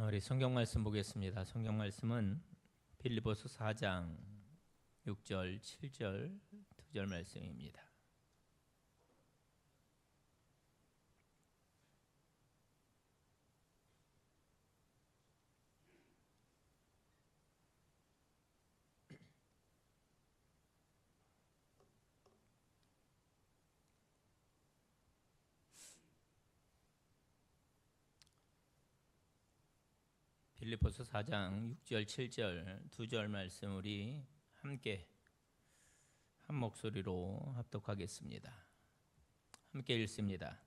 우리 성경 말씀 보겠습니다. 성경 말씀은 빌립보서 4장 6절, 7절, 2절 말씀입니다. 빌립보서 4장 6절, 7절, 2절 말씀 우리 함께 한 목소리로 합독하겠습니다. 함께 읽습니다.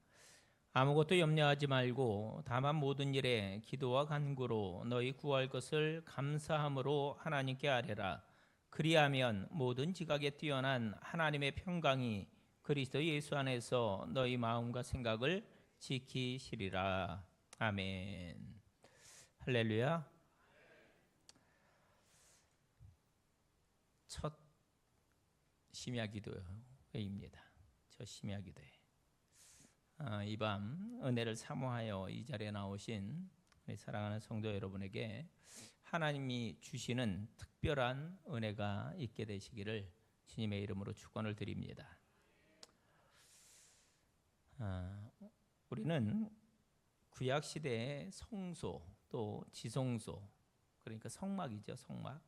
아무것도 염려하지 말고 다만 모든 일에 기도와 간구로 너희 구할 것을 감사함으로 하나님께 아뢰라. 그리하면 모든 지각에 뛰어난 하나님의 평강이 그리스도 예수 안에서 너희 마음과 생각을 지키시리라. 아멘. 할렐루야. 첫 심야 기도회입니다. 첫 심야 기도회. 이 밤 은혜를 사모하여 이 자리에 나오신 우리 사랑하는 성도 여러분에게 하나님이 주시는 특별한 은혜가 있게 되시기를 주님의 이름으로 축원을 드립니다. 우리는 구약 시대의 성소 또 지성소, 그러니까 성막이죠, 성막.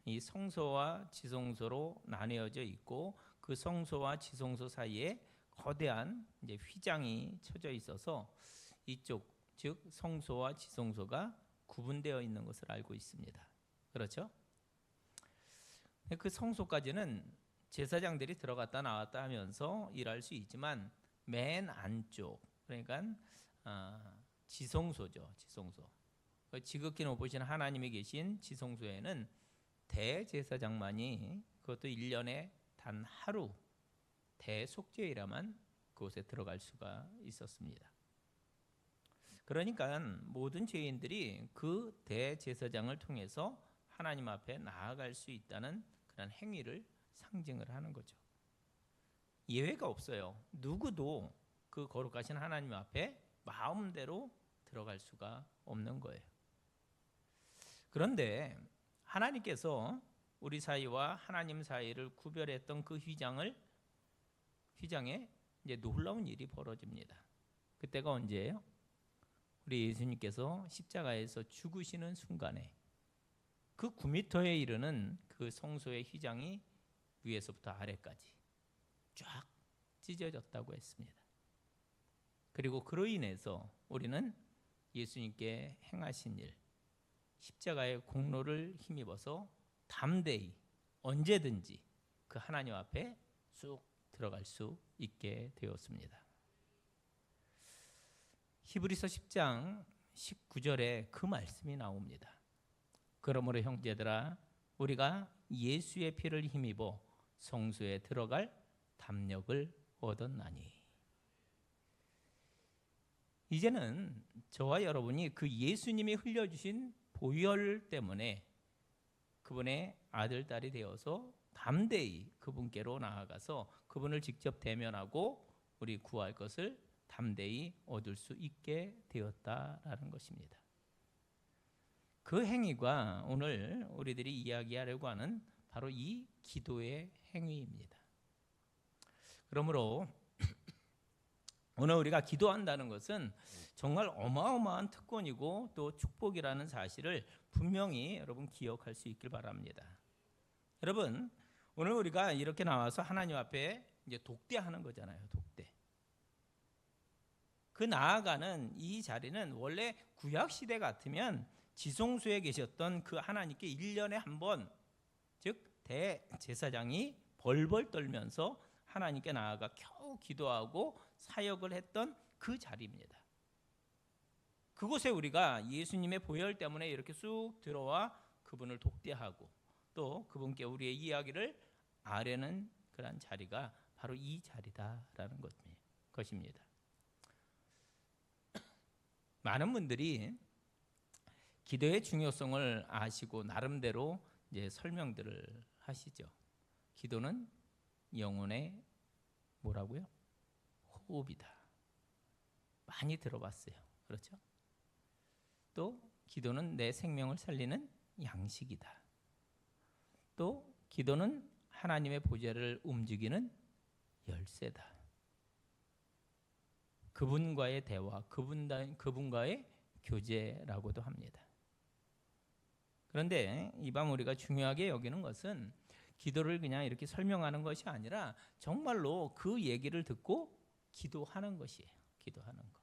이 성소와 지성소로 나뉘어져 있고 그 성소와 지성소 사이에 거대한 이제 휘장이 쳐져 있어서 이쪽 즉 성소와 지성소가 구분되어 있는 것을 알고 있습니다. 그렇죠? 그 성소까지는 제사장들이 들어갔다 나왔다 하면서 일할 수 있지만 맨 안쪽, 그러니까 지성소죠, 지성소. 지극히 높으신 하나님이 계신 지성소에는 대제사장만이, 그것도 1년에 단 하루 대속죄일에만 그곳에 들어갈 수가 있었습니다. 그러니까 모든 죄인들이 그 대제사장을 통해서 하나님 앞에 나아갈 수 있다는 그런 행위를 상징을 하는 거죠. 예외가 없어요. 누구도 그 거룩하신 하나님 앞에 마음대로 들어갈 수가 없는 거예요. 그런데 하나님께서 우리 사이와 하나님 사이를 구별했던 그 휘장에 이제 놀라운 일이 벌어집니다. 그때가 언제예요? 우리 예수님께서 십자가에서 죽으시는 순간에 그 9m에 이르는 그 성소의 휘장이 위에서부터 아래까지 쫙 찢어졌다고 했습니다. 그리고 그로 인해서 우리는 예수님께 행하신 일, 십자가의 공로를 힘입어서 담대히 언제든지 그 하나님 앞에 쑥 들어갈 수 있게 되었습니다. 히브리서 10장 19절에 그 말씀이 나옵니다. 그러므로 형제들아 우리가 예수의 피를 힘입어 성소에 들어갈 담력을 얻었나니. 이제는 저와 여러분이 그 예수님이 흘려주신 보혈 때문에 그분의 아들, 딸이 되어서 담대히 그분께로 나아가서 그분을 직접 대면하고 우리 구할 것을 담대히 얻을 수 있게 되었다라는 것입니다. 그 행위가 오늘 우리들이 이야기하려고 하는 바로 이 기도의 행위입니다. 그러므로 오늘 우리가 기도한다는 것은 정말 어마어마한 특권이고 또 축복이라는 사실을 분명히 여러분 기억할 수 있길 바랍니다. 여러분, 오늘 우리가 이렇게 나와서 하나님 앞에 이제 독대하는 거잖아요. 독대. 그 나아가는 이 자리는 원래 구약 시대 같으면 지성소에 계셨던 그 하나님께 1년에 한 번, 즉 대제사장이 벌벌 떨면서 하나님께 나아가 겨우 기도하고 사역을 했던 그 자리입니다. 그곳에 우리가 예수님의 보혈 때문에 이렇게 쑥 들어와 그분을 독대하고 또 그분께 우리의 이야기를 아뢰는 그런 자리가 바로 이 자리다라는 것입니다. 많은 분들이 기도의 중요성을 아시고 나름대로 이제 설명들을 하시죠. 기도는 영혼의 뭐라고요? 호흡이다. 많이 들어봤어요. 그렇죠? 또 기도는 내 생명을 살리는 양식이다. 또 기도는 하나님의 보좌를 움직이는 열쇠다. 그분과의 대화, 그분과의 교제라고도 합니다. 그런데 이 밤 우리가 중요하게 여기는 것은 기도를 그냥 이렇게 설명하는 것이 아니라 정말로 그 얘기를 듣고 기도하는 것이에요. 기도하는 것.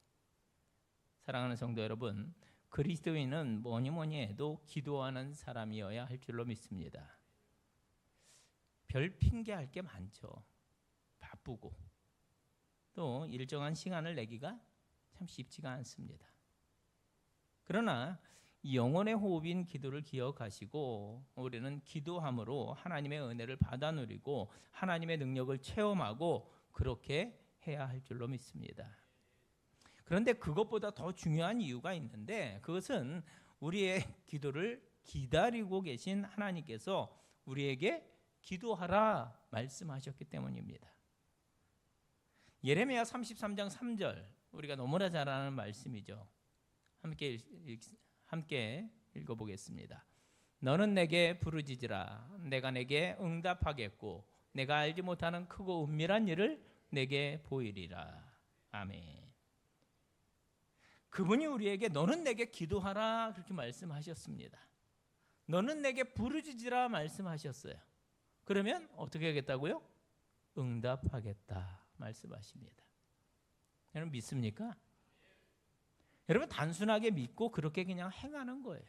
사랑하는 성도 여러분, 그리스도인은 뭐니 해도 기도하는 사람이어야 할 줄로 믿습니다. 별 핑계할 게 많죠. 바쁘고 또 일정한 시간을 내기가 참 쉽지가 않습니다. 그러나 영혼의 호흡인 기도를 기억하시고 우리는 기도함으로 하나님의 은혜를 받아 누리고 하나님의 능력을 체험하고 그렇게 해야 할 줄로 믿습니다. 그런데 그것보다 더 중요한 이유가 있는데 그것은 우리의 기도를 기다리고 계신 하나님께서 우리에게 기도하라 말씀하셨기 때문입니다. 예레미야 33장 3절 우리가 너무나 잘 아는 말씀이죠. 함께 읽어보겠습니다. 너는 내게 부르짖으라. 내가 내게 응답하겠고 내가 알지 못하는 크고 은밀한 일을 내게 보이리라. 아멘. 그분이 우리에게 너는 내게 기도하라 그렇게 말씀하셨습니다. 너는 내게 부르짖으라 말씀하셨어요. 그러면 어떻게 하겠다고요? 응답하겠다 말씀하십니다. 여러분 믿습니까? 여러분 단순하게 믿고 그렇게 그냥 행하는 거예요.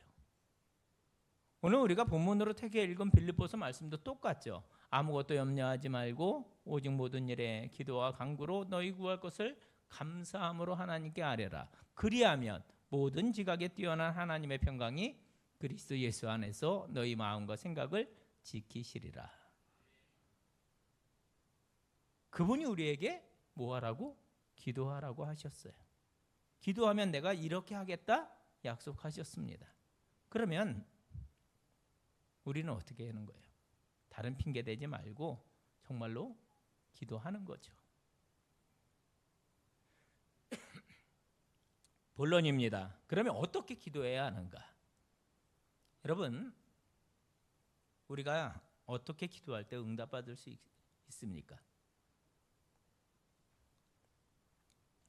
오늘 우리가 본문으로 택해 읽은 빌립보서 말씀도 똑같죠. 아무것도 염려하지 말고 오직 모든 일에 기도와 간구로 너희 구할 것을 감사함으로 하나님께 아뢰라. 그리하면 모든 지각에 뛰어난 하나님의 평강이 그리스도 예수 안에서 너희 마음과 생각을 지키시리라. 그분이 우리에게 뭐하라고? 기도하라고 하셨어요. 기도하면 내가 이렇게 하겠다 약속하셨습니다. 그러면 우리는 어떻게 하는 거예요? 다른 핑계 대지 말고 정말로 기도하는 거죠. 본론입니다. 그러면 어떻게 기도해야 하는가? 여러분, 우리가 어떻게 기도할 때 응답받을 수 있습니까?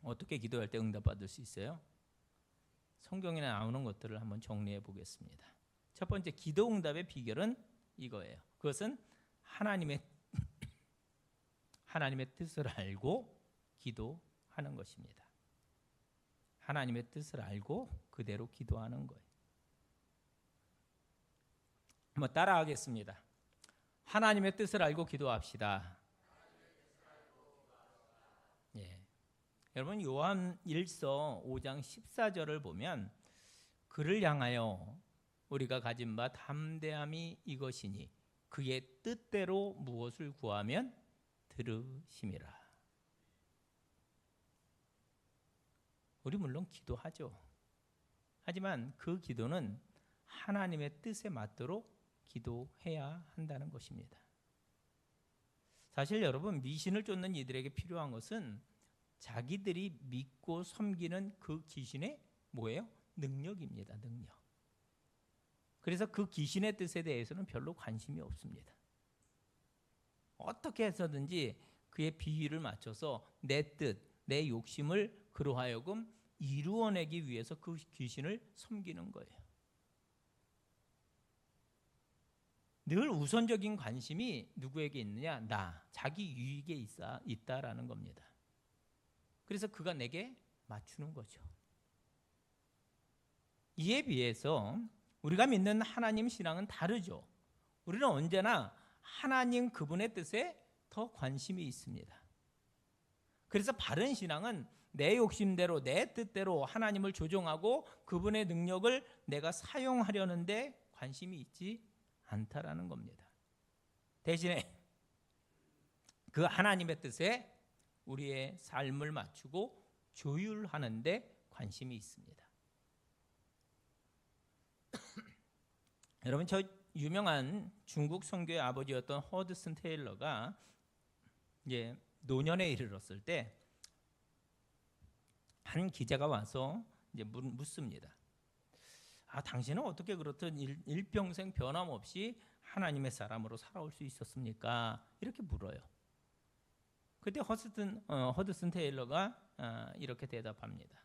어떻게 기도할 때 응답받을 수 있어요? 성경에 나오는 것들을 한번 정리해 보겠습니다. 첫 번째 기도 응답의 비결은 이거예요. 그것은 하나님의 뜻을 알고 기도하는 것입니다. 하나님의 뜻을 알고 그대로 기도하는 거예요. 한번 따라하겠습니다. 하나님의 뜻을 알고 기도합시다. 예. 여러분 요한 1서 5장 14절을 보면 그를 향하여 우리가 가진 바 담대함이 이것이니 그의 뜻대로 무엇을 구하면 들으심이라. 우리 물론 기도하죠. 하지만 그 기도는 하나님의 뜻에 맞도록 기도해야 한다는 것입니다. 사실 여러분 미신을 쫓는 이들에게 필요한 것은 자기들이 믿고 섬기는 그 귀신의 뭐예요? 능력입니다. 능력. 그래서 그 귀신의 뜻에 대해서는 별로 관심이 없습니다. 어떻게 해서든지 그의 비위를 맞춰서 내 뜻, 내 욕심을 그로 하여금 이루어내기 위해서 그 귀신을 섬기는 거예요. 늘 우선적인 관심이 누구에게 있느냐? 자기 유익에 있다라는 겁니다. 그래서 그가 내게 맞추는 거죠. 이에 비해서 우리가 믿는 하나님 신앙은 다르죠. 우리는 언제나 하나님 그분의 뜻에 더 관심이 있습니다. 그래서 바른 신앙은 내 욕심대로 내 뜻대로 하나님을 조종하고 그분의 능력을 내가 사용하려는데 관심이 있지 않다라는 겁니다. 대신에 그 하나님의 뜻에 우리의 삶을 맞추고 조율하는 데 관심이 있습니다. 여러분 저 유명한 중국 선교의 아버지였던 허드슨 테일러가 이제 노년에 이르렀을 때 한 기자가 와서 이제 묻습니다. 당신은 어떻게 그렇든 일평생 변함없이 하나님의 사람으로 살아올 수 있었습니까? 이렇게 물어요. 그때 허드슨 테일러가 이렇게 대답합니다.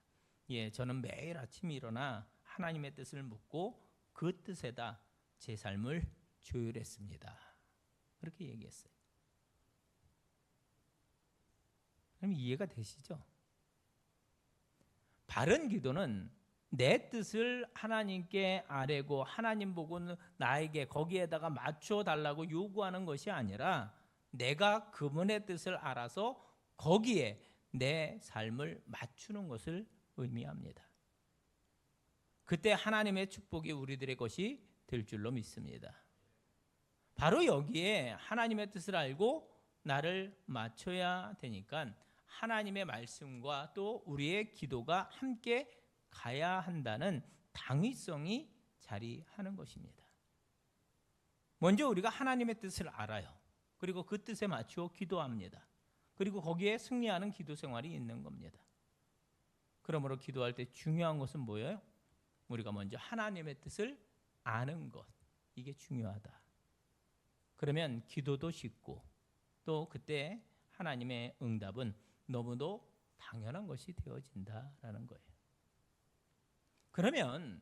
예, 저는 매일 아침 일어나 하나님의 뜻을 묻고 그 뜻에다 제 삶을 조율했습니다. 그렇게 얘기했어요. 그럼 이해가 되시죠? 바른 기도는 내 뜻을 하나님께 아뢰고 하나님 보고 나에게 거기에다가 맞춰 달라고 요구하는 것이 아니라 내가 그분의 뜻을 알아서 거기에 내 삶을 맞추는 것을 의미합니다. 그때 하나님의 축복이 우리들의 것이 될 줄로 믿습니다. 바로 여기에 하나님의 뜻을 알고 나를 맞춰야 되니까 하나님의 말씀과 또 우리의 기도가 함께 가야 한다는 당위성이 자리하는 것입니다. 먼저 우리가 하나님의 뜻을 알아요. 그리고 그 뜻에 맞추어 기도합니다. 그리고 거기에 승리하는 기도 생활이 있는 겁니다. 그러므로 기도할 때 중요한 것은 뭐예요? 우리가 먼저 하나님의 뜻을 아는 것, 이게 중요하다. 그러면 기도도 쉽고 또 그때 하나님의 응답은 너무도 당연한 것이 되어진다라는 거예요. 그러면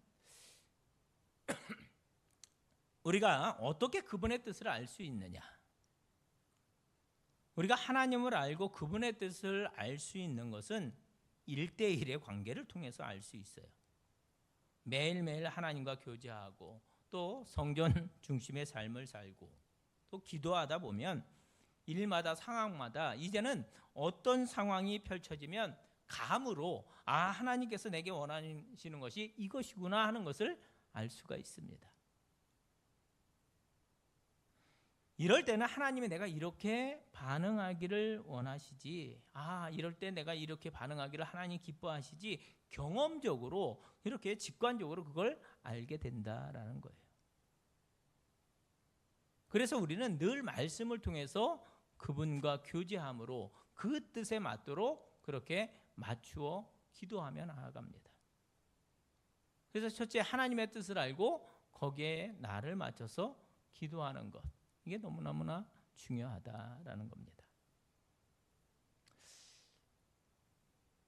우리가 어떻게 그분의 뜻을 알 수 있느냐? 우리가 하나님을 알고 그분의 뜻을 알 수 있는 것은 1대1의 관계를 통해서 알 수 있어요. 매일매일 하나님과 교제하고 또 성전 중심의 삶을 살고 또 기도하다 보면 일마다 상황마다 이제는 어떤 상황이 펼쳐지면 감으로 하나님께서 내게 원하시는 것이 이것이구나 하는 것을 알 수가 있습니다. 이럴 때는 하나님이 내가 이렇게 반응하기를 원하시지, 이럴 때 내가 이렇게 반응하기를 하나님 기뻐하시지, 경험적으로 이렇게 직관적으로 그걸 알게 된다라는 거예요. 그래서 우리는 늘 말씀을 통해서 그분과 교제함으로 그 뜻에 맞도록 그렇게 맞추어 기도하며 나아갑니다. 그래서 첫째, 하나님의 뜻을 알고 거기에 나를 맞춰서 기도하는 것, 이게 너무너무나 중요하다라는 겁니다.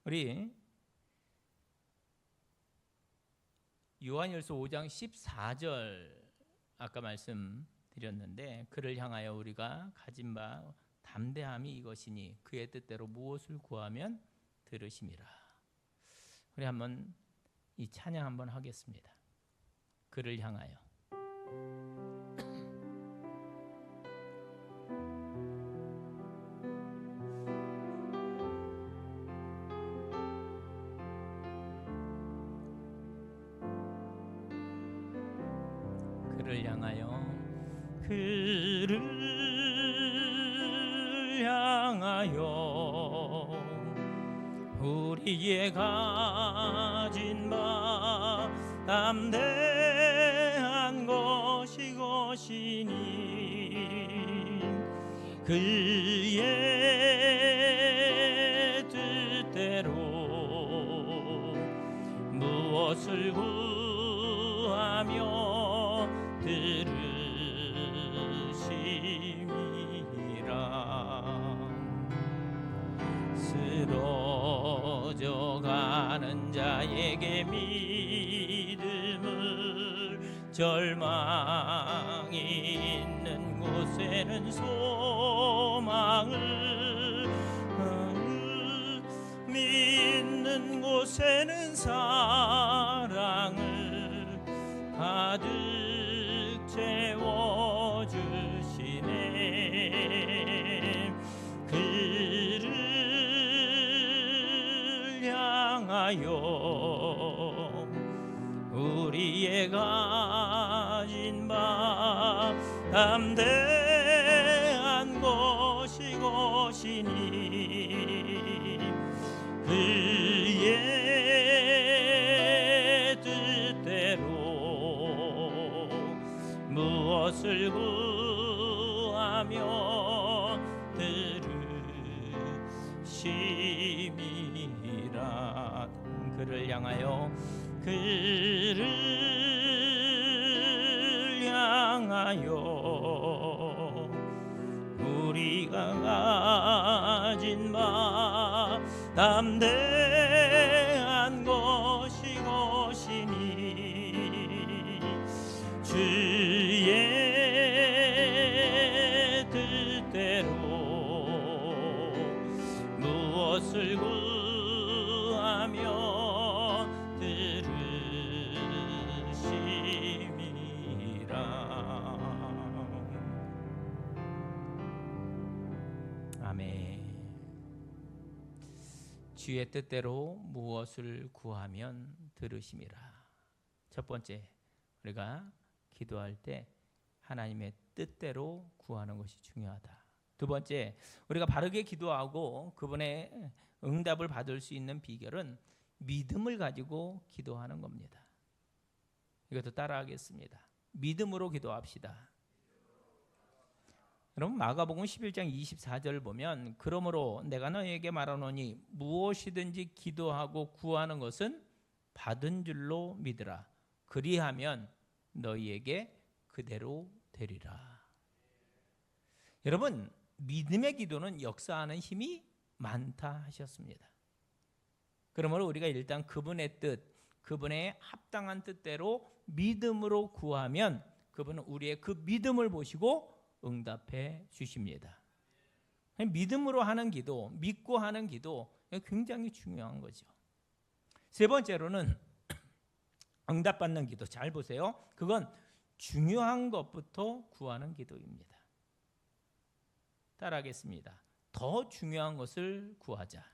우리 요한일서 5장 14절 아까 말씀드렸는데, 그를 향하여 우리가 가진 바 담대함이 이것이니 그의 뜻대로 무엇을 구하면 들으심이라. 우리 한번 이 찬양 한번 하겠습니다. 그를 향하여. 그를 향하여, 그를 향하여 우리의 가진 바 담대한 것이 것이니 그의 뜻대로 무엇을 구하며 들으심이라. 쓰러져가는 자에게 믿음을, 절망이 있는 곳에는 소망을, 믿는 곳에는 사랑을 가득 채워주시네. 그를 향하여 우리의 가진 바 담대한 것이 것이니 그의 뜻대로 무엇을 구하며 들으심이라. 그를 향하여, 그를 향하여 우리가 가진 바 담대한 것이 것이니 주의 뜻대로 무엇을 구하며 들으심이라. 아멘. 주의 뜻대로 무엇을 구하면 들으심이라. 첫 번째, 우리가 기도할 때 하나님의 뜻대로 구하는 것이 중요하다. 두 번째, 우리가 바르게 기도하고 그분의 응답을 받을 수 있는 비결은 믿음을 가지고 기도하는 겁니다. 이것도 따라하겠습니다. 믿음으로 기도합시다. 여러분, 마가복음 11장 24절 보면 그러므로 내가 너희에게 말하노니 무엇이든지 기도하고 구하는 것은 받은 줄로 믿으라. 그리하면 너희에게 그대로 되리라. 여러분, 믿음의 기도는 역사하는 힘이 많다 하셨습니다. 그러므로 우리가 일단 그분의 뜻, 그분의 합당한 뜻대로 믿음으로 구하면 그분은 우리의 그 믿음을 보시고 응답해 주십니다. 믿음으로 하는 기도, 믿고 하는 기도 굉장히 중요한 거죠. 세 번째로는 응답받는 기도. 잘 보세요. 그건 중요한 것부터 구하는 기도입니다. 따라하겠습니다. 더 중요한 것을 구하자.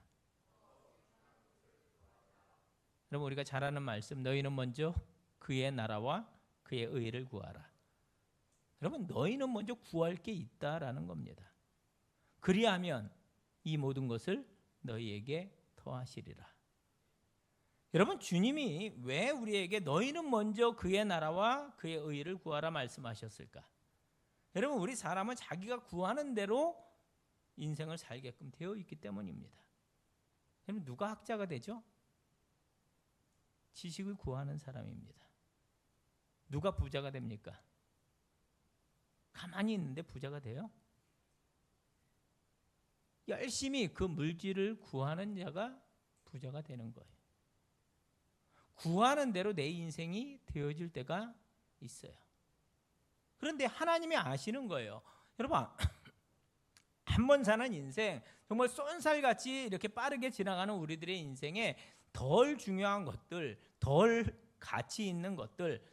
여러분, 우리가 잘 아는 말씀, 너희는 먼저 그의 나라와 그의 의를 구하라. 여러분, 너희는 먼저 구할 게 있다라는 겁니다. 그리하면 이 모든 것을 너희에게 더하시리라. 여러분, 주님이 왜 우리에게 너희는 먼저 그의 나라와 그의 의를 구하라 말씀하셨을까? 여러분, 우리 사람은 자기가 구하는 대로 인생을 살게끔 되어 있기 때문입니다. 여러분, 누가 학자가 되죠? 지식을 구하는 사람입니다. 누가 부자가 됩니까? 가만히 있는데 부자가 돼요? 열심히 그 물질을 구하는 자가 부자가 되는 거예요. 구하는 대로 내 인생이 되어질 때가 있어요. 그런데 하나님이 아시는 거예요. 여러분, 한 번 사는 인생, 정말 쏜살같이 이렇게 빠르게 지나가는 우리들의 인생에 덜 중요한 것들, 덜 가치 있는 것들,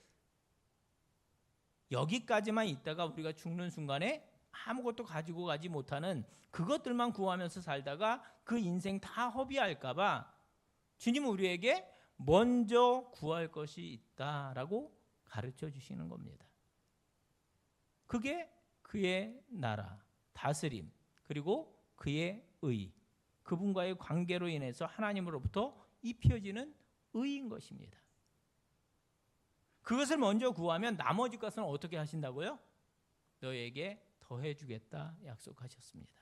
여기까지만 있다가 우리가 죽는 순간에 아무것도 가지고 가지 못하는 그것들만 구하면서 살다가 그 인생 다 허비할까 봐 주님은 우리에게 먼저 구할 것이 있다라고 가르쳐 주시는 겁니다. 그게 그의 나라, 다스림, 그리고 그의 의, 그분과의 관계로 인해서 하나님으로부터 입혀지는 의인 것입니다. 그것을 먼저 구하면 나머지 것은 어떻게 하신다고요? 너에게 더해주겠다 약속하셨습니다.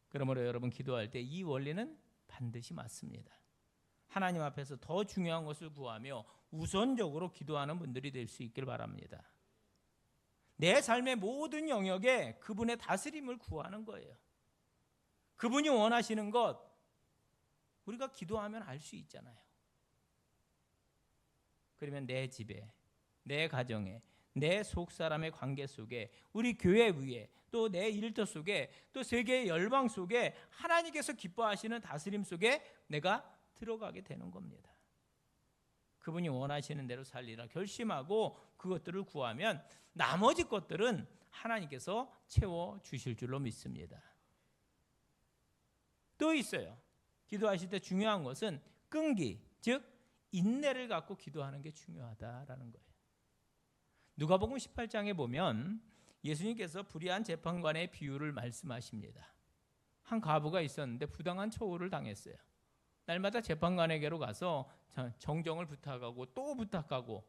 그러므로 여러분, 기도할 때 이 원리는 반드시 맞습니다. 하나님 앞에서 더 중요한 것을 구하며 우선적으로 기도하는 분들이 될 수 있길 바랍니다. 내 삶의 모든 영역에 그분의 다스림을 구하는 거예요. 그분이 원하시는 것 우리가 기도하면 알 수 있잖아요. 그러면 내 집에, 내 가정에, 내 속사람의 관계 속에, 우리 교회 위에, 또 내 일터 속에, 또 세계의 열방 속에 하나님께서 기뻐하시는 다스림 속에 내가 들어가게 되는 겁니다. 그분이 원하시는 대로 살리라 결심하고 그것들을 구하면 나머지 것들은 하나님께서 채워주실 줄로 믿습니다. 또 있어요. 기도하실 때 중요한 것은 끈기, 즉 인내를 갖고 기도하는 게 중요하다라는 거예요. 누가복음 18장에 보면 예수님께서 불의한 재판관의 비유를 말씀하십니다. 한 과부가 있었는데 부당한 처우를 당했어요. 날마다 재판관에게로 가서 정정을 부탁하고 또 부탁하고,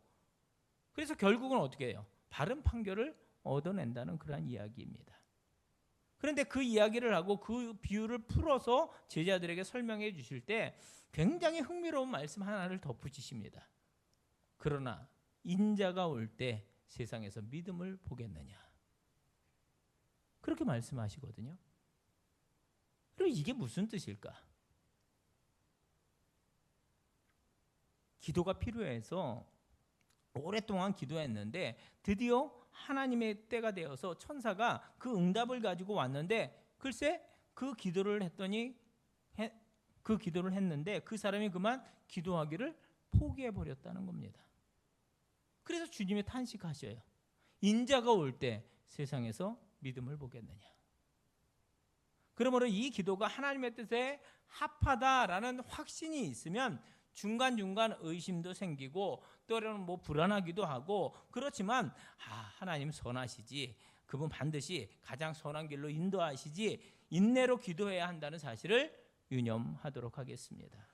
그래서 결국은 어떻게 해요? 바른 판결을 얻어낸다는 그런 이야기입니다. 그런데 그 이야기를 하고 그 비유를 풀어서 제자들에게 설명해 주실 때 굉장히 흥미로운 말씀 하나를 덧붙이십니다. 그러나 인자가 올 때 세상에서 믿음을 보겠느냐. 그렇게 말씀하시거든요. 그럼 이게 무슨 뜻일까? 기도가 필요해서 오랫동안 기도했는데 드디어 하나님의 때가 되어서 천사가 그 응답을 가지고 왔는데 글쎄 그 기도를 했더니 그 기도를 했는데 그 사람이 그만 기도하기를 포기해 버렸다는 겁니다. 그래서 주님이 탄식하셔요. 인자가 올 때 세상에서 믿음을 보겠느냐. 그러므로 이 기도가 하나님의 뜻에 합하다라는 확신이 있으면 중간중간 의심도 생기고 때로는 뭐 불안하기도 하고 그렇지만 하나님 선하시지, 그분 반드시 가장 선한 길로 인도하시지, 인내로 기도해야 한다는 사실을 유념하도록 하겠습니다.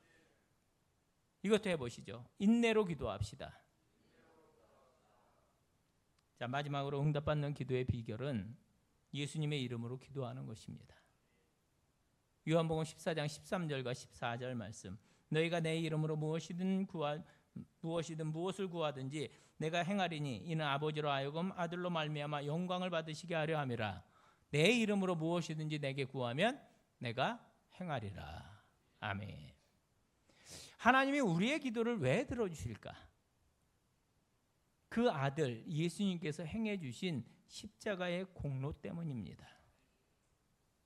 이것도 해보시죠. 인내로 기도합시다. 자, 마지막으로 응답받는 기도의 비결은 예수님의 이름으로 기도하는 것입니다. 요한복음 14장 13절과 14절 말씀. 너희가 내 이름으로 무엇을 구하든지 내가 행하리니 이는 아버지로 하여금 아들로 말미암아 영광을 받으시게 하려 함이라. 내 이름으로 무엇이든지 내게 구하면 내가 행하리라. 아멘. 하나님이 우리의 기도를 왜 들어주실까? 그 아들 예수님께서 행해 주신 십자가의 공로 때문입니다.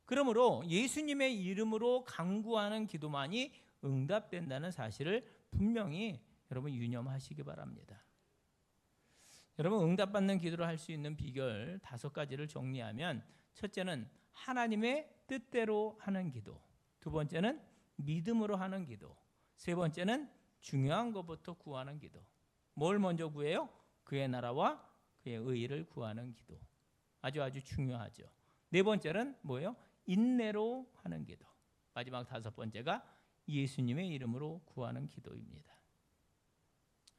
그러므로 예수님의 이름으로 간구하는 기도만이 응답된다는 사실을 분명히 여러분 유념하시기 바랍니다. 여러분 응답받는 기도를 할 수 있는 비결 5가지를 정리하면 첫째는 하나님의 뜻대로 하는 기도, 두 번째는 믿음으로 하는 기도, 세 번째는 중요한 것부터 구하는 기도. 뭘 먼저 구해요? 그의 나라와 그의 의를 구하는 기도. 아주 중요하죠. 네 번째는 뭐예요? 인내로 하는 기도. 마지막 5번째가 예수님의 이름으로 구하는 기도입니다.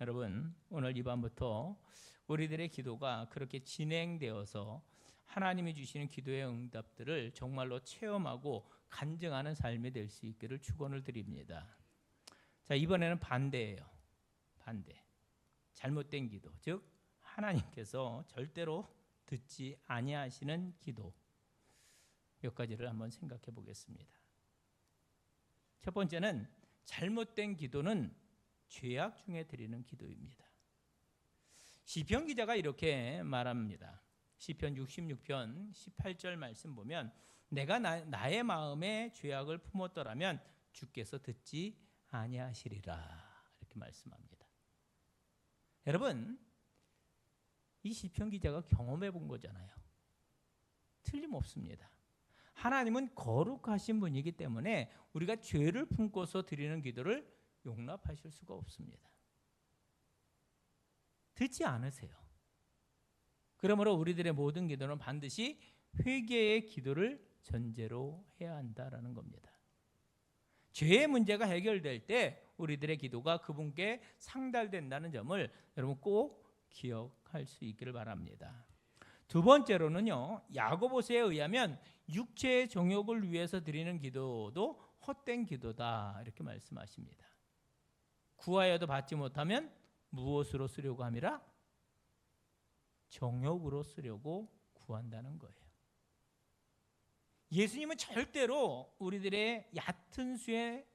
여러분 오늘 이 밤부터 우리들의 기도가 그렇게 진행되어서 하나님이 주시는 기도의 응답들을 정말로 체험하고 간증하는 삶이 될 수 있기를 축원을 드립니다. 자, 이번에는 반대예요. 반대. 잘못된 기도, 즉 하나님께서 절대로 듣지 아니하시는 기도. 몇 가지를 한번 생각해 보겠습니다. 첫 번째는 잘못된 기도는 죄악 중에 드리는 기도입니다. 시편 기자가 이렇게 말합니다. 시편 66편 18절 말씀 보면 내가 나의 마음에 죄악을 품었더라면 주께서 듣지 아니하시리라 이렇게 말씀합니다. 여러분 이 시편 기자가 경험해 본 거잖아요. 틀림없습니다. 하나님은 거룩하신 분이기 때문에 우리가 죄를 품고서 드리는 기도를 용납하실 수가 없습니다. 듣지 않으세요. 그러므로 우리들의 모든 기도는 반드시 회개의 기도를 전제로 해야 한다라는 겁니다. 죄의 문제가 해결될 때 우리들의 기도가 그분께 상달된다는 점을 여러분 꼭 기억할 수 있기를 바랍니다. 두 번째로는요, 야고보서에 의하면 육체의 정욕을 위해서 드리는 기도도 헛된 기도다 이렇게 말씀하십니다. 구하여도 받지 못하면 무엇으로 쓰려고 함이라? 정욕으로 쓰려고 구한다는 거예요. 예수님은 절대로 우리들의 얕은 수에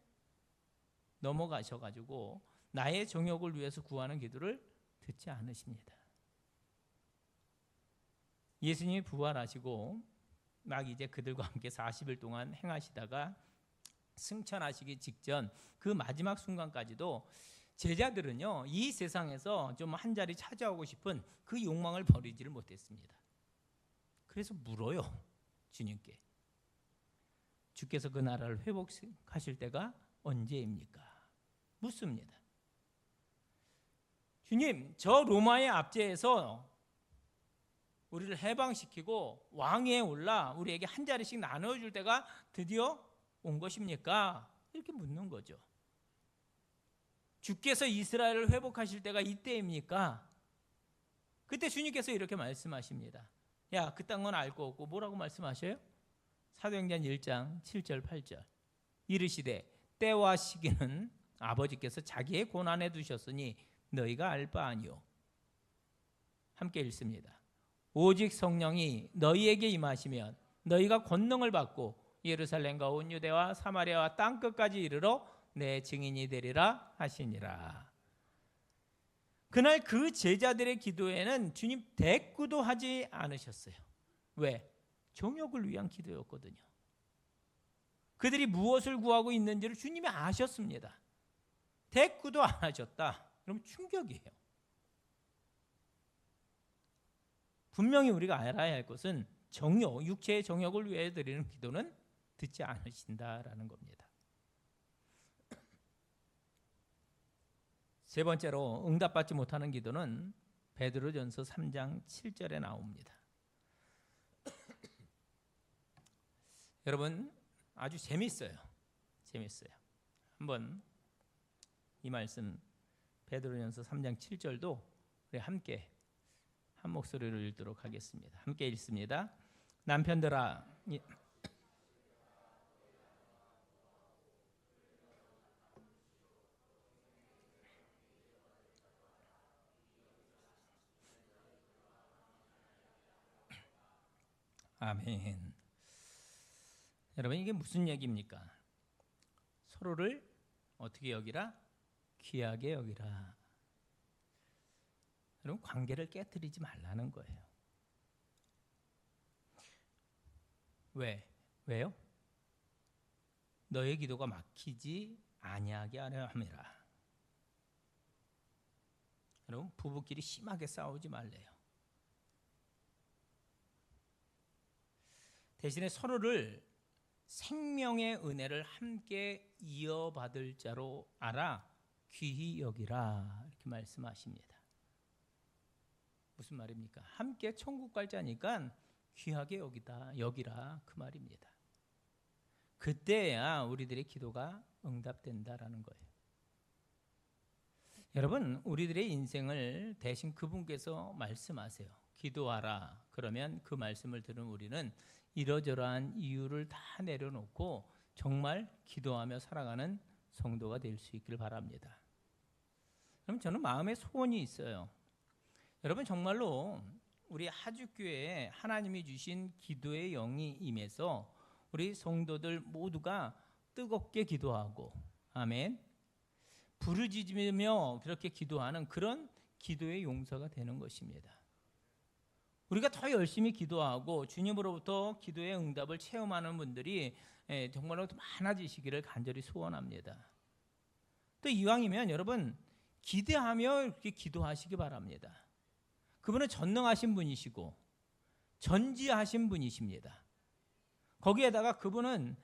넘어가셔가지고 나의 정욕을 위해서 구하는 기도를 듣지 않으십니다. 예수님이 부활하시고 막 이제 그들과 함께 40일 동안 행하시다가 승천하시기 직전 그 마지막 순간까지도 제자들은요 이 세상에서 좀 한 자리 차지하고 싶은 그 욕망을 버리지를 못했습니다. 그래서 물어요 주님께. 주께서 그 나라를 회복하실 때가 언제입니까? 묻습니다. 주님, 저 로마의 압제에서 우리를 해방시키고 왕위에 올라 우리에게 한 자리씩 나눠줄 때가 드디어 온 것입니까? 이렇게 묻는 거죠. 주께서 이스라엘을 회복하실 때가 이때입니까? 그때 주님께서 이렇게 말씀하십니다. 야, 그딴 건 알 거 없고 뭐라고 말씀하셔요? 사도행전 1장 7절 8절 이르시되 때와 시기는 아버지께서 자기의 고난에 두셨으니 너희가 알 바 아니요. 함께 읽습니다. 오직 성령이 너희에게 임하시면 너희가 권능을 받고 예루살렘과 온 유대와 사마리아와 땅끝까지 이르러 내 증인이 되리라 하시니라. 그날 그 제자들의 기도에는 주님 대꾸도 하지 않으셨어요. 왜? 정욕을 위한 기도였거든요. 그들이 무엇을 구하고 있는지를 주님이 아셨습니다. 대꾸도 안 하셨다. 그럼 충격이에요. 분명히 우리가 알아야 할 것은 정욕, 육체의 정욕을 위해 드리는 기도는 듣지 않으신다라는 겁니다. 세 번째로 응답받지 못하는 기도는 베드로전서 3장 7절에 나옵니다. 여러분 아주 재밌어요. 한번 이 말씀 베드로전서 3장 7절도 우리 함께 한 목소리로 읽도록 하겠습니다. 함께 읽습니다. 남편들아 아멘. 여러분 이게 무슨 얘기입니까? 서로를 어떻게 여기라? 귀하게 여기라. 여러분 관계를 깨뜨리지 말라는 거예요. 왜요? 너의 기도가 막히지 아니하게 하려 함이라. 여러분 부부끼리 심하게 싸우지 말래요. 대신에 서로를 생명의 은혜를 함께 이어받을 자로 알아 귀히 여기라 이렇게 말씀하십니다. 무슨 말입니까? 함께 천국 갈 자니까 귀하게 여기라 그 말입니다. 그때야 우리들의 기도가 응답된다라는 거예요. 여러분 우리들의 인생을 대신 그분께서 말씀하세요. 기도하라. 그러면 그 말씀을 들은 우리는 이러저러한 이유를 다 내려놓고 정말 기도하며 살아가는 성도가 될 수 있기를 바랍니다. 그럼 저는 마음에 소원이 있어요. 여러분 정말로 우리 하주교회에 하나님이 주신 기도의 영이 임해서 우리 성도들 모두가 뜨겁게 기도하고 아멘 부르짖으며 그렇게 기도하는 그런 기도의 용사가 되는 것입니다. 우리가 더 열심히 기도하고 주님으로부터 기도의 응답을 체험하는 분들이 정말로 많아지시기를 간절히 소원합니다. 또 이왕이면 여러분 기대하며 이렇게 기도하시기 바랍니다. 그분은 전능하신 분이시고 전지하신 분이십니다. 거기에다가 그분은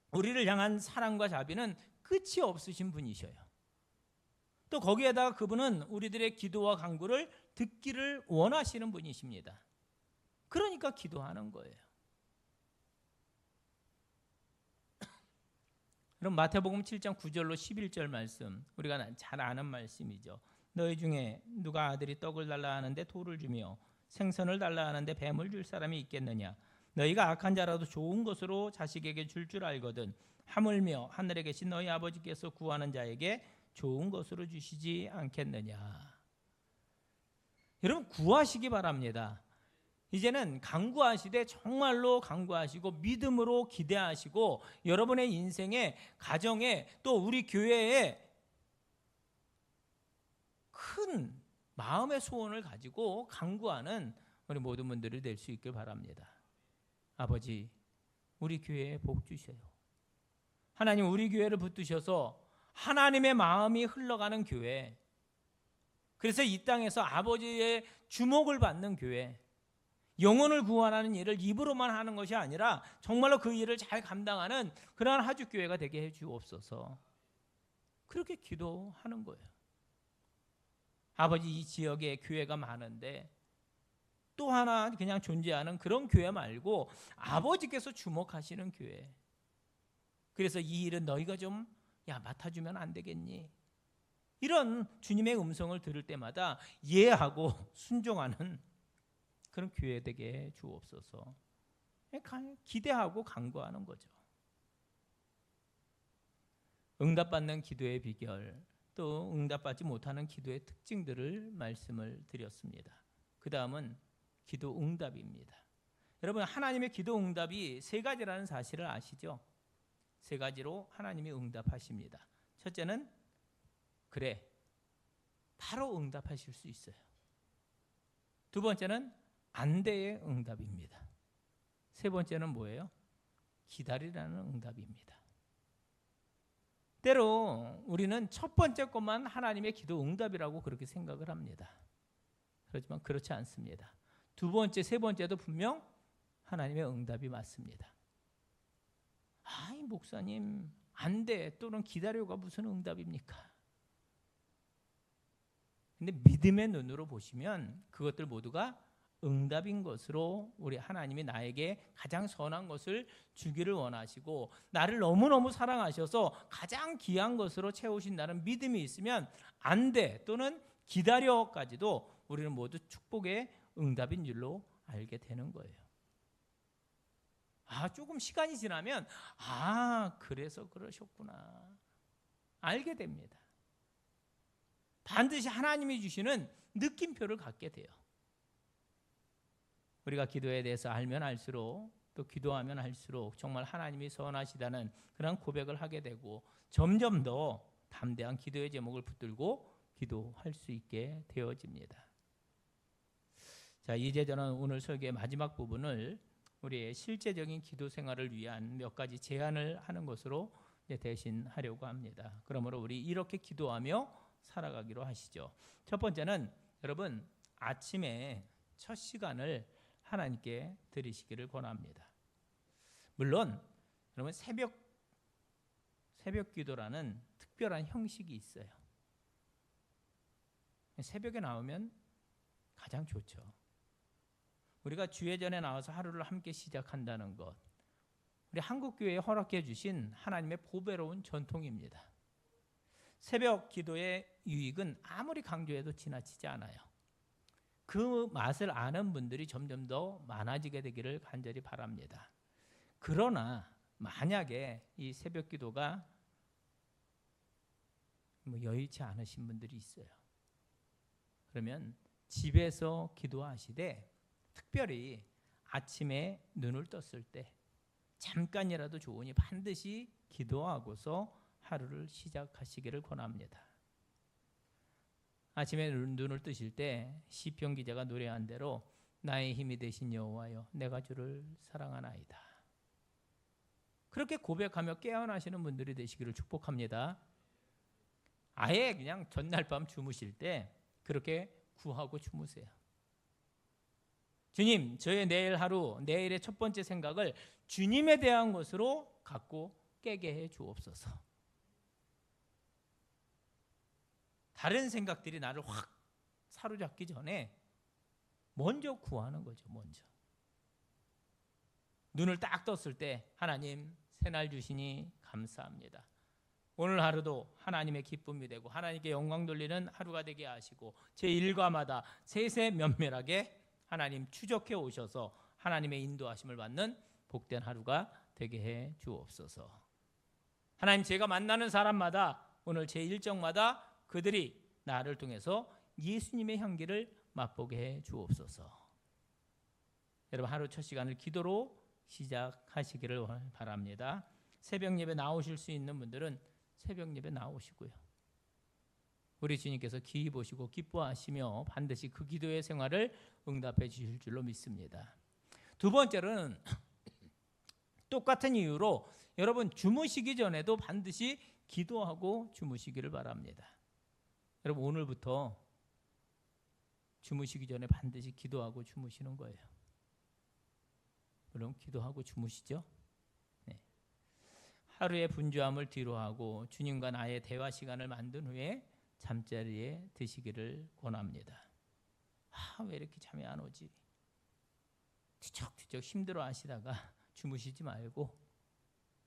우리를 향한 사랑과 자비는 끝이 없으신 분이셔요. 또 거기에다가 그분은 우리들의 기도와 간구를 듣기를 원하시는 분이십니다. 그러니까 기도하는 거예요. 그럼 마태복음 7장 9절로 11절 말씀 우리가 잘 아는 말씀이죠. 너희 중에 누가 아들이 떡을 달라 하는데 돌을 주며 생선을 달라 하는데 뱀을 줄 사람이 있겠느냐. 너희가 악한 자라도 좋은 것으로 자식에게 줄 알거든 하물며 하늘에 계신 너희 아버지께서 구하는 자에게 좋은 것으로 주시지 않겠느냐. 여러분 구하시기 바랍니다. 이제는 간구하시되 정말로 간구하시고 믿음으로 기대하시고 여러분의 인생에 가정에 또 우리 교회에 큰 마음의 소원을 가지고 간구하는 우리 모든 분들이 될 수 있길 바랍니다. 아버지 우리 교회에 복 주세요. 하나님 우리 교회를 붙드셔서 하나님의 마음이 흘러가는 교회, 그래서 이 땅에서 아버지의 주목을 받는 교회, 영혼을 구원하는 일을 입으로만 하는 것이 아니라 정말로 그 일을 잘 감당하는 그러한 하주교회가 되게 해 주옵소서. 그렇게 기도하는 거예요. 아버지 이 지역에 교회가 많은데 또 하나 그냥 존재하는 그런 교회 말고 아버지께서 주목하시는 교회, 그래서 이 일은 너희가 좀 맡아주면 안 되겠니? 이런 주님의 음성을 들을 때마다 예하고 순종하는 그런 교회 되게 주옵소서. 기대하고 간구하는 거죠. 응답받는 기도의 비결, 또 응답받지 못하는 기도의 특징들을 말씀을 드렸습니다. 그 다음은 기도 응답입니다. 여러분, 하나님의 기도 응답이 세 가지라는 사실을 아시죠? 세 가지로 하나님이 응답하십니다. 첫째는 그래, 바로 응답하실 수 있어요. 두 번째는 안 돼의 응답입니다. 세 번째는 뭐예요? 기다리라는 응답입니다. 때로 우리는 첫 번째 것만 하나님의 기도 응답이라고 그렇게 생각을 합니다. 그렇지만 그렇지 않습니다. 두 번째, 세 번째도 분명 하나님의 응답이 맞습니다. 아이, 목사님, 안 돼, 또는 기다려가 무슨 응답입니까? 근데 믿음의 눈으로 보시면 그것들 모두가 응답인 것으로 우리 하나님이 나에게 가장 선한 것을 주기를 원하시고 나를 너무너무 사랑하셔서 가장 귀한 것으로 채우신다는 믿음이 있으면 안 돼 또는 기다려까지도 우리는 모두 축복의 응답인 줄로 알게 되는 거예요. 조금 시간이 지나면 그래서 그러셨구나 알게 됩니다. 반드시 하나님이 주시는 느낌표를 갖게 돼요. 우리가 기도에 대해서 알면 알수록 또 기도하면 할수록 정말 하나님이 선하시다는 그런 고백을 하게 되고 점점 더 담대한 기도의 제목을 붙들고 기도할 수 있게 되어집니다. 자, 이제 저는 오늘 설교의 마지막 부분을 우리의 실제적인 기도 생활을 위한 몇 가지 제안을 하는 것으로 대신하려고 합니다. 그러므로 우리 이렇게 기도하며 살아가기로 하시죠. 첫 번째는 여러분 아침에 첫 시간을 하나님께 드리시기를 권합니다. 물론 여러분 새벽 기도라는 특별한 형식이 있어요. 새벽에 나오면 가장 좋죠. 우리가 주예전에 나와서 하루를 함께 시작한다는 것, 우리 한국교회에 허락해 주신 하나님의 보배로운 전통입니다. 새벽 기도의 유익은 아무리 강조해도 지나치지 않아요. 그 맛을 아는 분들이 점점 더 많아지게 되기를 간절히 바랍니다. 그러나 만약에 이 새벽 기도가 여의치 않으신 분들이 있어요. 그러면 집에서 기도하시되 특별히 아침에 눈을 떴을 때 잠깐이라도 좋으니 반드시 기도하고서 하루를 시작하시기를 권합니다. 아침에 눈을 뜨실 때 시편 기자가 노래한 대로 나의 힘이 되신 여호와여 내가 주를 사랑하나이다. 그렇게 고백하며 깨어나시는 분들이 되시기를 축복합니다. 아예 그냥 전날 밤 주무실 때 그렇게 구하고 주무세요. 주님, 저의 내일 하루, 내일의 첫 번째 생각을 주님에 대한 것으로 갖고 깨게 해 주옵소서. 다른 생각들이 나를 확 사로잡기 전에 먼저 구하는 거죠. 먼저 눈을 딱 떴을 때 하나님 새날 주시니 감사합니다. 오늘 하루도 하나님의 기쁨이 되고 하나님께 영광 돌리는 하루가 되게 하시고 제 일과마다 세세 면밀하게 하나님 추적해 오셔서 하나님의 인도하심을 받는 복된 하루가 되게 해 주옵소서. 하나님, 제가 만나는 사람마다 오늘 제 일정마다 그들이 나를 통해서 예수님의 향기를 맛보게 해 주옵소서. 여러분, 하루 첫 시간을 기도로 시작하시기를 바랍니다. 새벽 예배 나오실 수 있는 분들은 새벽 예배 나오시고요. 우리 주님께서 기이 보시고 기뻐하시며 반드시 그 기도의 생활을 응답해 주실 줄로 믿습니다. 두 번째는 똑같은 이유로 여러분 주무시기 전에도 반드시 기도하고 주무시기를 바랍니다. 여러분, 오늘부터 주무시기 전에 반드시 기도하고 주무시는 거예요. 그럼 기도하고 주무시죠? 네. 하루의 분주함을 뒤로하고 주님과 나의 대화 시간을 만든 후에 잠자리에 드시기를 권합니다. 왜 이렇게 잠이 안 오지? 뒤척뒤척 힘들어 하시다가 주무시지 말고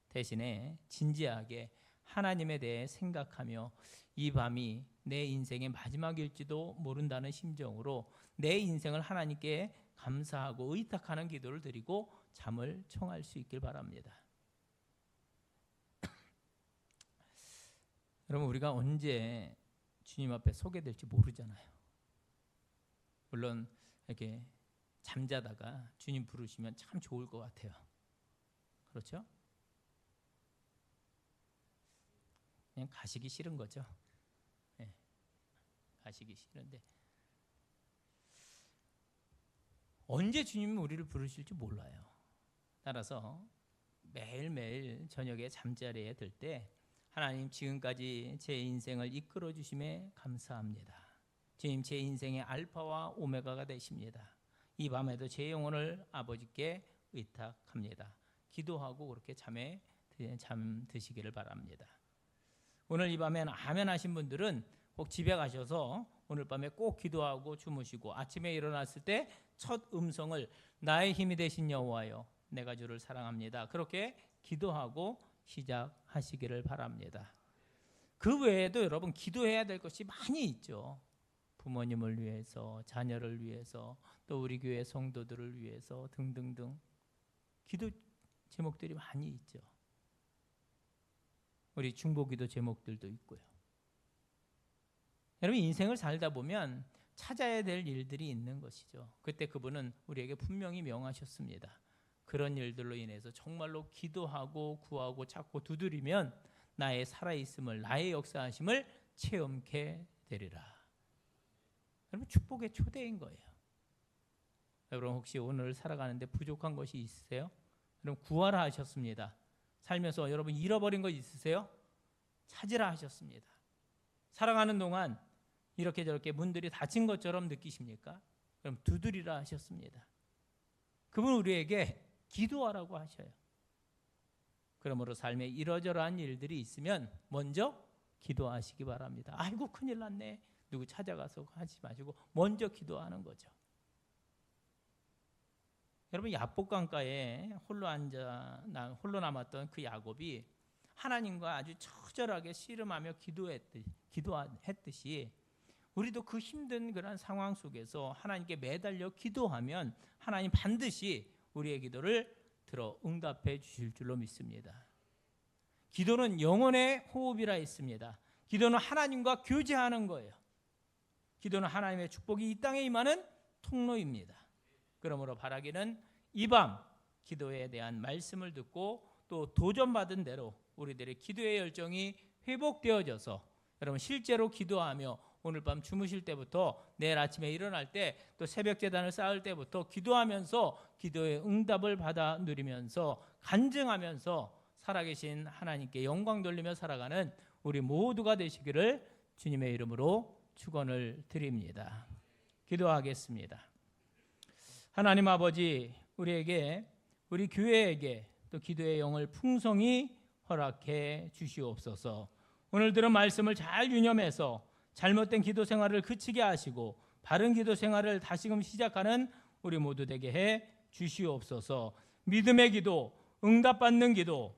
대신에 진지하게 하나님에 대해 생각하며 이 밤이 내 인생의 마지막일지도 모른다는 심정으로 내 인생을 하나님께 감사하고 의탁하는 기도를 드리고 잠을 청할 수 있길 바랍니다. 여러분, 우리가 언제 주님 앞에 서게 될지 모르잖아요. 물론 이렇게 잠자다가 주님 부르시면 참 좋을 것 같아요. 그렇죠? 그냥 가시기 싫은 거죠. 네. 가시기 싫은데 언제 주님이 우리를 부르실지 몰라요. 따라서 매일매일 저녁에 잠자리에 들 때 하나님, 지금까지 제 인생을 이끌어 주심에 감사합니다. 주님, 제 인생의 알파와 오메가가 되십니다. 이 밤에도 제 영혼을 아버지께 의탁합니다. 기도하고 그렇게 잠 드시기를 바랍니다. 오늘 이 밤엔 아멘 하신 분들은 꼭 집에 가셔서 오늘 밤에 꼭 기도하고 주무시고 아침에 일어났을 때 첫 음성을 나의 힘이 되신 여호와여 내가 주를 사랑합니다. 그렇게 기도하고 시작하시기를 바랍니다. 그 외에도 여러분 기도해야 될 것이 많이 있죠. 부모님을 위해서, 자녀를 위해서, 또 우리 교회 성도들을 위해서 등등등 기도 제목들이 많이 있죠. 우리 중보기도 제목들도 있고요. 여러분, 인생을 살다 보면 찾아야 될 일들이 있는 것이죠. 그때 그분은 우리에게 분명히 명하셨습니다. 그런 일들로 인해서 정말로 기도하고 구하고 찾고 두드리면 나의 살아있음을, 나의 역사하심을 체험케 되리라. 여러분, 축복의 초대인 거예요. 여러분, 혹시 오늘 살아가는데 부족한 것이 있으세요? 여러분, 구하라 하셨습니다. 살면서 여러분 잃어버린 것 있으세요? 찾으라 하셨습니다. 살아가는 동안 이렇게 저렇게 문들이 닫힌 것처럼 느끼십니까? 그럼 두드리라 하셨습니다. 그분 우리에게 기도하라고 하셔요. 그러므로 삶에 이러저러한 일들이 있으면 먼저 기도하시기 바랍니다. 아이고 큰일 났네. 누구 찾아가서 하지 마시고 먼저 기도하는 거죠. 여러분, 야복강가에 홀로 남았던 그 야곱이 하나님과 아주 처절하게 씨름하며 기도했듯이 우리도 그 힘든 그런 상황 속에서 하나님께 매달려 기도하면 하나님 반드시 우리의 기도를 들어 응답해 주실 줄로 믿습니다. 기도는 영혼의 호흡이라 했습니다. 기도는 하나님과 교제하는 거예요. 기도는 하나님의 축복이 이 땅에 임하는 통로입니다. 그러므로 바라기는 이 밤 기도에 대한 말씀을 듣고 또 도전받은 대로 우리들의 기도의 열정이 회복되어져서 여러분 실제로 기도하며 오늘 밤 주무실 때부터 내일 아침에 일어날 때 또 새벽 제단을 쌓을 때부터 기도하면서 기도의 응답을 받아 누리면서 간증하면서 살아계신 하나님께 영광 돌리며 살아가는 우리 모두가 되시기를 주님의 이름으로 축원을 드립니다. 기도하겠습니다. 하나님 아버지, 우리에게, 우리 교회에게 또 기도의 영을 풍성히 허락해 주시옵소서. 오늘 들은 말씀을 잘 유념해서 잘못된 기도 생활을 그치게 하시고 바른 기도 생활을 다시금 시작하는 우리 모두 되게 해 주시옵소서. 믿음의 기도, 응답받는 기도,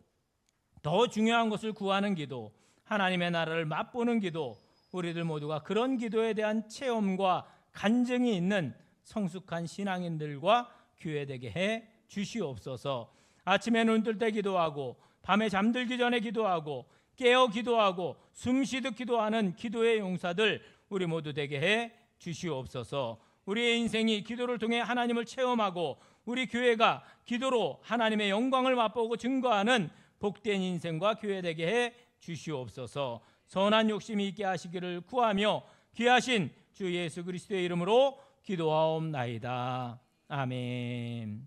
더 중요한 것을 구하는 기도, 하나님의 나라를 맛보는 기도, 우리들 모두가 그런 기도에 대한 체험과 간증이 있는 성숙한 신앙인들과 교회 되게 해 주시옵소서. 아침에 눈 뜰 때 기도하고 밤에 잠들기 전에 기도하고 깨어 기도하고 숨쉬듯 기도하는 기도의 용사들 우리 모두 되게 해 주시옵소서. 우리의 인생이 기도를 통해 하나님을 체험하고 우리 교회가 기도로 하나님의 영광을 맛보고 증거하는 복된 인생과 교회 되게 해 주시옵소서. 선한 욕심이 있게 하시기를 구하며 귀하신 주 예수 그리스도의 이름으로 기도하옵나이다. 아멘.